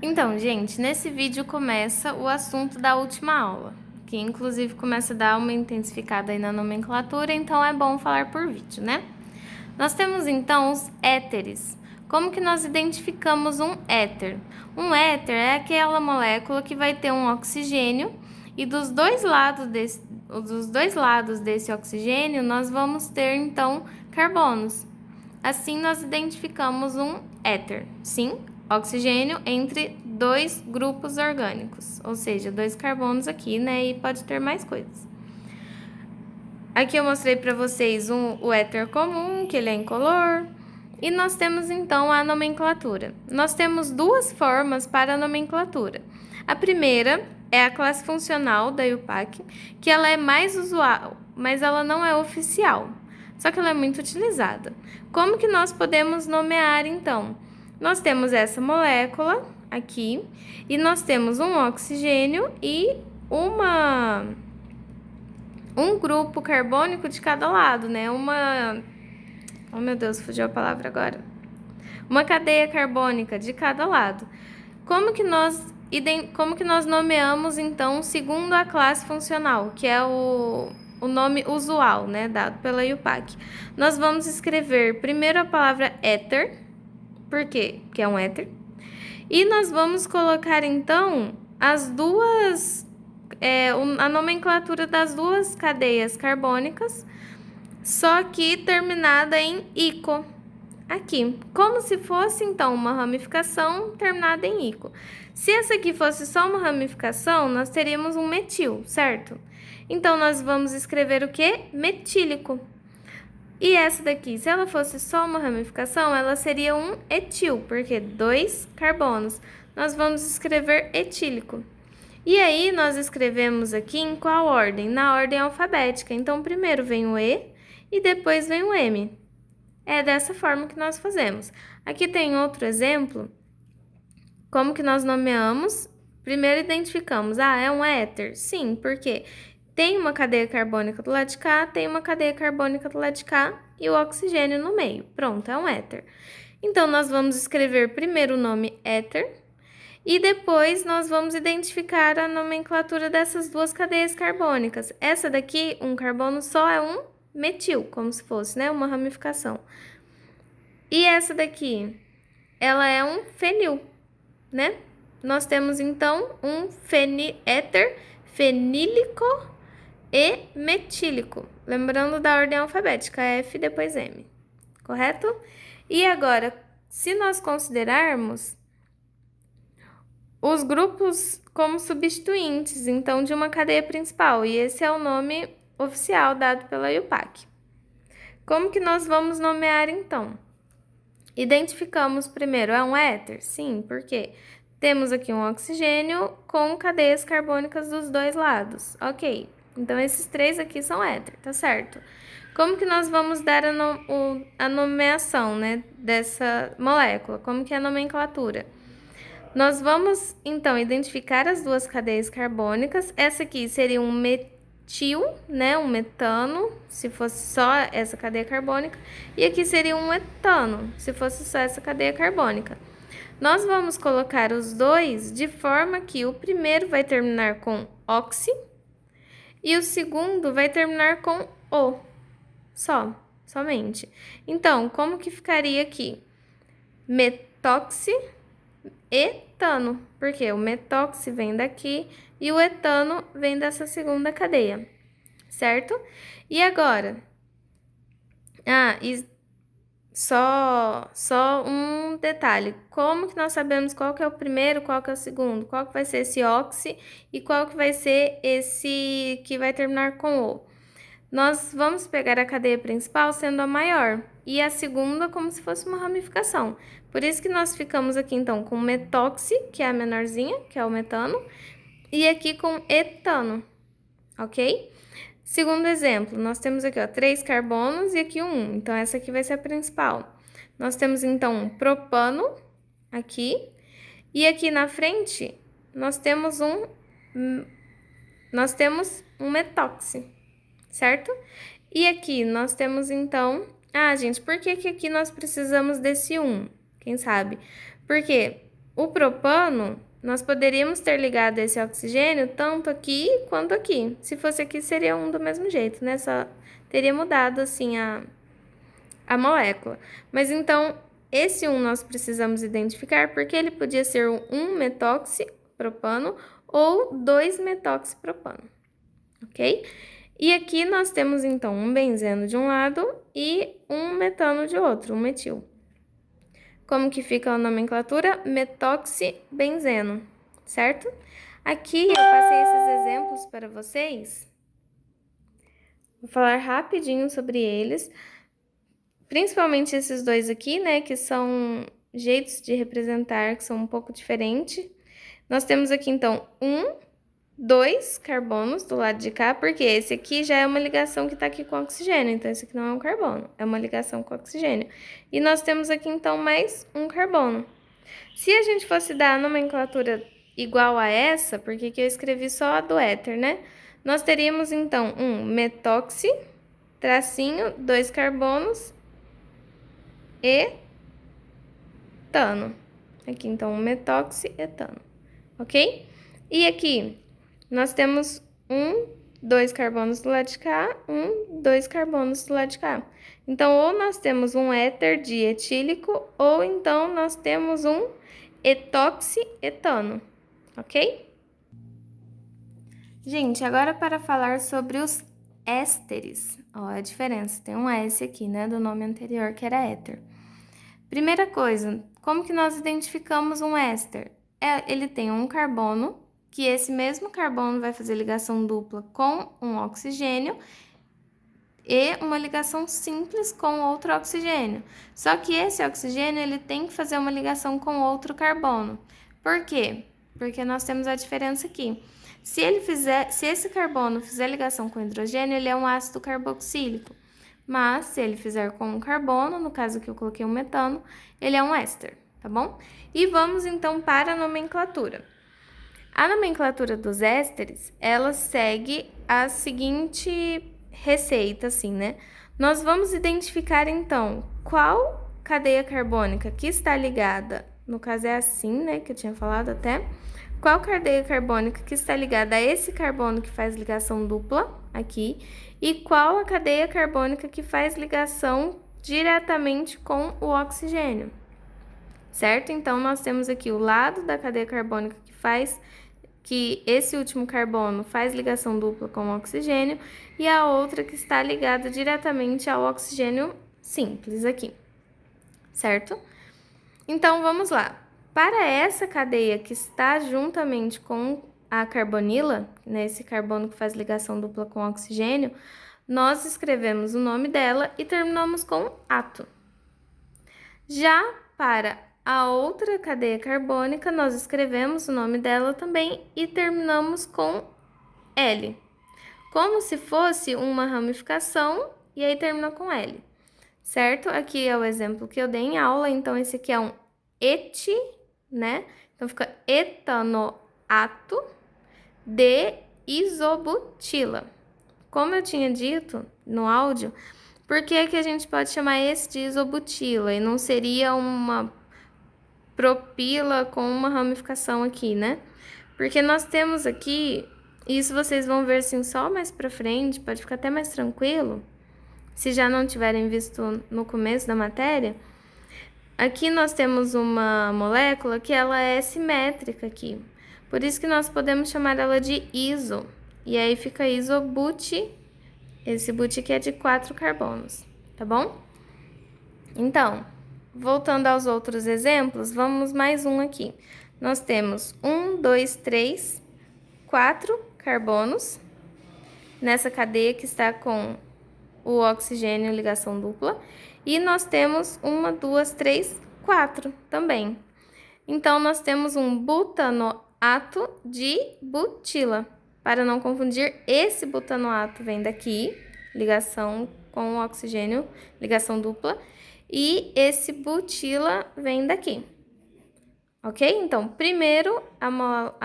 Então, gente, nesse vídeo começa o assunto da última aula, que inclusive começa a dar uma intensificada aí na nomenclatura, então é bom falar por vídeo, né? Nós temos então os éteres. Como que nós identificamos um éter? Um éter é aquela molécula que vai ter um oxigênio e dos dois lados desse oxigênio nós vamos ter então carbonos. Assim nós identificamos um éter. Sim, oxigênio entre dois grupos orgânicos, ou seja, dois carbonos aqui, né? E pode ter mais coisas. Aqui eu mostrei para vocês o éter comum, que ele é incolor. E nós temos então a nomenclatura. Nós temos duas formas para a nomenclatura. A primeira é a classe funcional da IUPAC, que ela é mais usual, mas ela não é oficial. Só que ela é muito utilizada. Como que nós podemos nomear então? Nós temos essa molécula aqui e nós temos um oxigênio e um grupo carbônico de cada lado, né? Oh, meu Deus, fugiu a palavra agora. Uma cadeia carbônica de cada lado. Como que nós nomeamos, então, segundo a classe funcional, que é o nome usual, né, dado pela IUPAC? Nós vamos escrever primeiro a palavra éter, por quê? Porque é um éter. E nós vamos colocar, então, a nomenclatura das duas cadeias carbônicas, só que terminada em ico. Aqui, como se fosse então uma ramificação terminada em ico. Se essa aqui fosse só uma ramificação, nós teríamos um metil, certo? Então, nós vamos escrever o que? Metílico. E essa daqui, se ela fosse só uma ramificação, ela seria um etil, porque dois carbonos. Nós vamos escrever etílico. E aí, nós escrevemos aqui em qual ordem? Na ordem alfabética. Então, primeiro vem o E e depois vem o M. É dessa forma que nós fazemos. Aqui tem outro exemplo. Como que nós nomeamos? Primeiro identificamos. Ah, é um éter? Sim, porque tem uma cadeia carbônica do lado de cá, tem uma cadeia carbônica do lado de cá e o oxigênio no meio. Pronto, é um éter. Então, nós vamos escrever primeiro o nome éter e depois nós vamos identificar a nomenclatura dessas duas cadeias carbônicas. Essa daqui, um carbono só, é um metil, como se fosse, né, uma ramificação. E essa daqui, ela é um fenil, né? Nós temos então um éter fenílico e metílico. Lembrando da ordem alfabética, F depois M, correto? E agora, se nós considerarmos os grupos como substituintes, então, de uma cadeia principal, e esse é o nome oficial dado pela IUPAC. Como que nós vamos nomear, então? Identificamos primeiro, é um éter? Sim, porque temos aqui um oxigênio com cadeias carbônicas dos dois lados. Ok, então esses três aqui são éter, tá certo? Como que nós vamos dar a nomeação, né, dessa molécula? Como que é a nomenclatura? Nós vamos, então, identificar as duas cadeias carbônicas. Essa aqui seria um metil, né, um metano, se fosse só essa cadeia carbônica. E aqui seria um etano, se fosse só essa cadeia carbônica. Nós vamos colocar os dois de forma que o primeiro vai terminar com oxi e o segundo vai terminar com o, somente. Então, como que ficaria aqui? Metóxi etano, porque o metóxi vem daqui e o etano vem dessa segunda cadeia, certo? E agora? E só um detalhe. Como que nós sabemos qual que é o primeiro, qual que é o segundo? Qual que vai ser esse oxi e qual que vai ser esse que vai terminar com o? Nós vamos pegar a cadeia principal sendo a maior e a segunda como se fosse uma ramificação. Por isso que nós ficamos aqui, então, com metóxi, que é a menorzinha, que é o metano, e aqui com etano, ok? Segundo exemplo, nós temos aqui, ó, 3 carbonos e aqui um. Então, essa aqui vai ser a principal. Nós temos, então, um propano aqui. E aqui na frente, nós temos um metóxi, certo? E aqui nós temos, então... gente, por que aqui nós precisamos desse 1? Quem sabe? Porque o propano, nós poderíamos ter ligado esse oxigênio tanto aqui quanto aqui. Se fosse aqui, seria um do mesmo jeito, né? Só teria mudado, assim, a molécula. Mas, então, esse 1 nós precisamos identificar porque ele podia ser um 1-metoxipropano ou 2-metoxipropano, ok? E aqui nós temos, então, um benzeno de um lado e um metano de outro, um metil. Como que fica a nomenclatura? Metoxibenzeno, certo? Aqui eu passei esses exemplos para vocês. Vou falar rapidinho sobre eles. Principalmente esses dois aqui, né, que são jeitos de representar que são um pouco diferentes. Nós temos aqui, então, 2 carbonos do lado de cá, porque esse aqui já é uma ligação que está aqui com oxigênio, então esse aqui não é um carbono, é uma ligação com oxigênio. E nós temos aqui, então, mais um carbono. Se a gente fosse dar a nomenclatura igual a essa, porque aqui eu escrevi só a do éter, né? Nós teríamos, então, um metoxi, tracinho, 2 carbonos, etano. Aqui, então, metoxietano, ok? E aqui, nós temos 2 carbonos do lado de cá, 2 carbonos do lado de cá. Então, ou nós temos um éter dietílico, ou então nós temos um etoxietano, ok? Gente, agora para falar sobre os ésteres. Ó, a diferença, tem um S aqui, né, do nome anterior, que era éter. Primeira coisa, como que nós identificamos um éster? Ele tem um carbono, que esse mesmo carbono vai fazer ligação dupla com um oxigênio e uma ligação simples com outro oxigênio. Só que esse oxigênio, ele tem que fazer uma ligação com outro carbono. Por quê? Porque nós temos a diferença aqui. Se esse carbono fizer ligação com hidrogênio, ele é um ácido carboxílico. Mas, se ele fizer com um carbono, no caso aqui eu coloquei um metano, ele é um éster, tá bom? E vamos, então, para a nomenclatura. A nomenclatura dos ésteres, ela segue a seguinte receita, assim, né? Nós vamos identificar, então, qual cadeia carbônica que está ligada, no caso é assim, né, que eu tinha falado até, qual cadeia carbônica que está ligada a esse carbono que faz ligação dupla, aqui, e qual a cadeia carbônica que faz ligação diretamente com o oxigênio, certo? Então, nós temos aqui o lado da cadeia carbônica que esse último carbono faz ligação dupla com o oxigênio e a outra que está ligada diretamente ao oxigênio simples aqui, certo? Então, vamos lá. Para essa cadeia que está juntamente com a carbonila, né, esse carbono que faz ligação dupla com oxigênio, nós escrevemos o nome dela e terminamos com ato. Já para a outra cadeia carbônica, nós escrevemos o nome dela também e terminamos com L, como se fosse uma ramificação e aí termina com L, certo? Aqui é o exemplo que eu dei em aula, então esse aqui é um eti, né? Então fica etanoato de isobutila. Como eu tinha dito no áudio, por que que a gente pode chamar esse de isobutila e não seria uma propila com uma ramificação aqui, né? Porque nós temos aqui, isso vocês vão ver assim só mais pra frente, pode ficar até mais tranquilo, se já não tiverem visto no começo da matéria. Aqui nós temos uma molécula que ela é simétrica aqui, por isso que nós podemos chamar ela de iso, e aí fica isobuti, esse buti aqui é de 4 carbonos, tá bom? Então, voltando aos outros exemplos, vamos mais um aqui. Nós temos 1, 2, 3, 4 carbonos nessa cadeia que está com o oxigênio ligação dupla. E nós temos 1, 2, 3, 4 também. Então, nós temos um butanoato de butila. Para não confundir, esse butanoato vem daqui, ligação com o oxigênio, ligação dupla. E esse butila vem daqui, ok? Então, primeiro,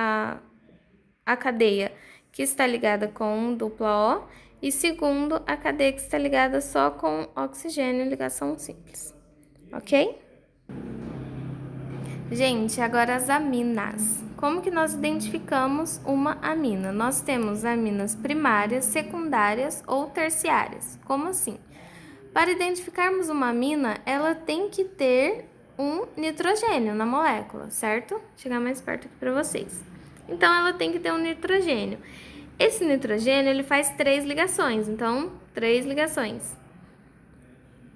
a cadeia que está ligada com dupla O e segundo, a cadeia que está ligada só com oxigênio, ligação simples, ok? Gente, agora as aminas. Como que nós identificamos uma amina? Nós temos aminas primárias, secundárias ou terciárias. Como assim? Para identificarmos uma amina, ela tem que ter um nitrogênio na molécula, certo? Vou chegar mais perto aqui para vocês. Então, ela tem que ter um nitrogênio. Esse nitrogênio, ele faz 3 ligações, então, 3 ligações.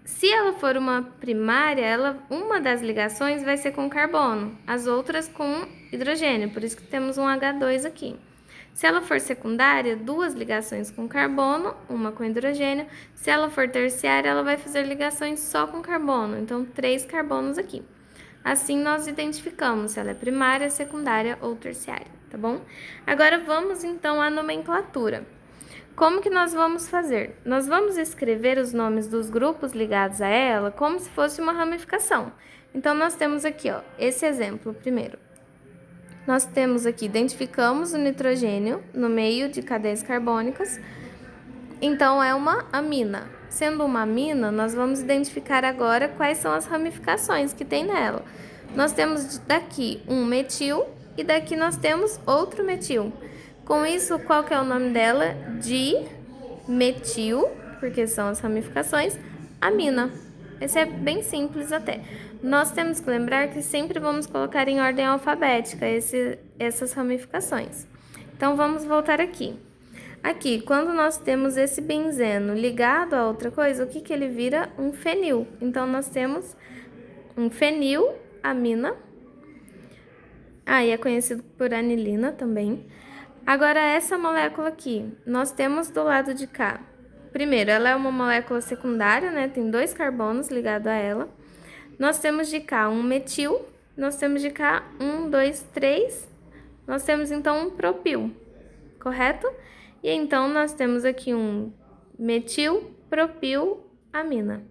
Se ela for uma primária, uma das ligações vai ser com carbono, as outras com hidrogênio, por isso que temos um H2 aqui. Se ela for secundária, 2 ligações com carbono, uma com hidrogênio. Se ela for terciária, ela vai fazer ligações só com carbono, então 3 carbonos aqui. Assim, nós identificamos se ela é primária, secundária ou terciária, tá bom? Agora, vamos então à nomenclatura. Como que nós vamos fazer? Nós vamos escrever os nomes dos grupos ligados a ela como se fosse uma ramificação. Então, nós temos aqui, ó, esse exemplo primeiro. Nós temos aqui, identificamos o nitrogênio no meio de cadeias carbônicas, então é uma amina. Sendo uma amina, nós vamos identificar agora quais são as ramificações que tem nela. Nós temos daqui um metil e daqui nós temos outro metil. Com isso, qual que é o nome dela? Dimetil, porque são as ramificações, amina. Esse é bem simples até. Nós temos que lembrar que sempre vamos colocar em ordem alfabética essas ramificações. Então, vamos voltar aqui. Aqui, quando nós temos esse benzeno ligado a outra coisa, o que que ele vira? Um fenil. Então, nós temos um fenilamina. E é conhecido por anilina também. Agora, essa molécula aqui, nós temos do lado de cá. Primeiro, ela é uma molécula secundária, né? Tem 2 carbonos ligados a ela. Nós temos de cá um metil, nós temos de cá 1, 2, 3. Nós temos, então, um propil, correto? E então, nós temos aqui um metil, propil, amina.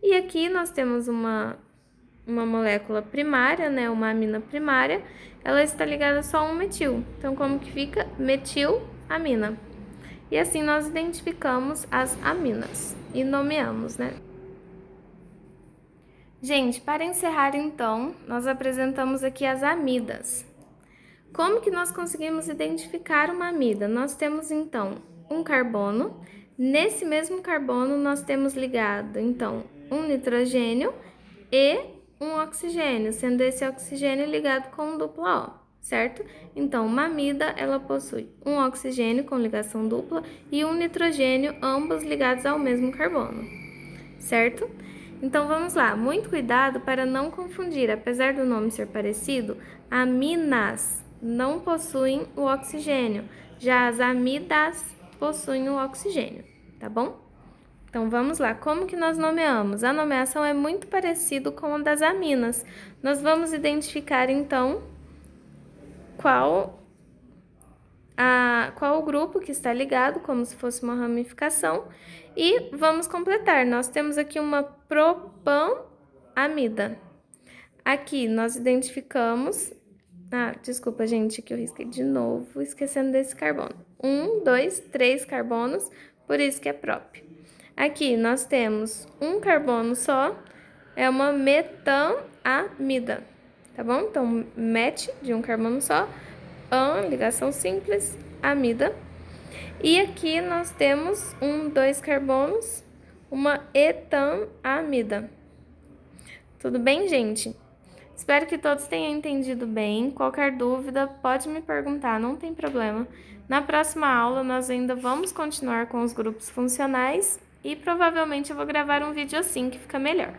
E aqui nós temos uma molécula primária, né? Uma amina primária, ela está ligada só a um metil. Então, como que fica? Metilamina. E assim nós identificamos as aminas e nomeamos, né? Gente, para encerrar então, nós apresentamos aqui as amidas. Como que nós conseguimos identificar uma amida? Nós temos então um carbono. Nesse mesmo carbono nós temos ligado então um nitrogênio e um oxigênio, sendo esse oxigênio ligado com um dupla O, certo? Então, uma amida, ela possui um oxigênio com ligação dupla e um nitrogênio, ambos ligados ao mesmo carbono, certo? Então, vamos lá. Muito cuidado para não confundir. Apesar do nome ser parecido, aminas não possuem o oxigênio, já as amidas possuem o oxigênio, tá bom? Então, vamos lá. Como que nós nomeamos? A nomeação é muito parecido com a das aminas. Nós vamos identificar, então, qual o grupo que está ligado, como se fosse uma ramificação, e vamos completar. Nós temos aqui uma propanamida. Aqui, nós identificamos... desculpa, gente, que eu risquei de novo, esquecendo desse carbono. 1, 2, 3 carbonos, por isso que é prop. Aqui nós temos um carbono só, é uma metanamida, tá bom? Então, met de um carbono só, ligação simples, amida. E aqui nós temos 2 carbonos, uma etanamida. Tudo bem, gente? Espero que todos tenham entendido bem. Qualquer dúvida, pode me perguntar, não tem problema. Na próxima aula, nós ainda vamos continuar com os grupos funcionais e provavelmente eu vou gravar um vídeo assim que fica melhor.